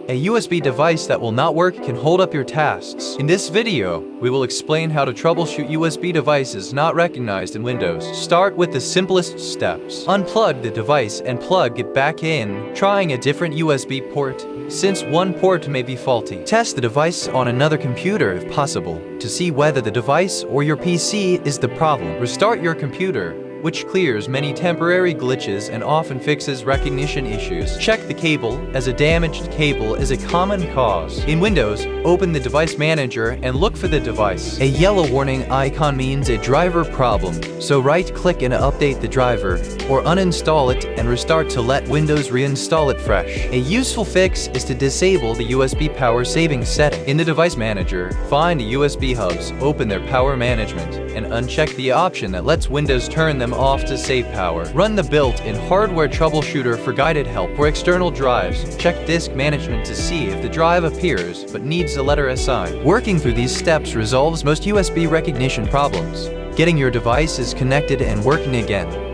A USB device that will not work can hold up your tasks. In this video, we will explain how to troubleshoot USB devices not recognized in Windows. Start with the simplest steps. Unplug the device and plug it back in, trying a different USB port, since one port may be faulty. Test the device on another computer if possible, to see whether the device or your PC is the problem. Restart your computer, which clears many temporary glitches and often fixes recognition issues. Check the cable, as a damaged cable is a common cause. In Windows, open the Device Manager and look for the device. A yellow warning icon means a driver problem, so right-click and update the driver, or uninstall it and restart to let Windows reinstall it fresh. A useful fix is to disable the USB power saving setting. In the Device Manager, find the USB hubs, open their power management, and uncheck the option that lets Windows turn them off to save power. Run the built-in hardware troubleshooter for guided help. For external drives, check disk management to see if the drive appears but needs a letter assigned. Working through these steps resolves most USB recognition problems. Getting your devices connected and working again.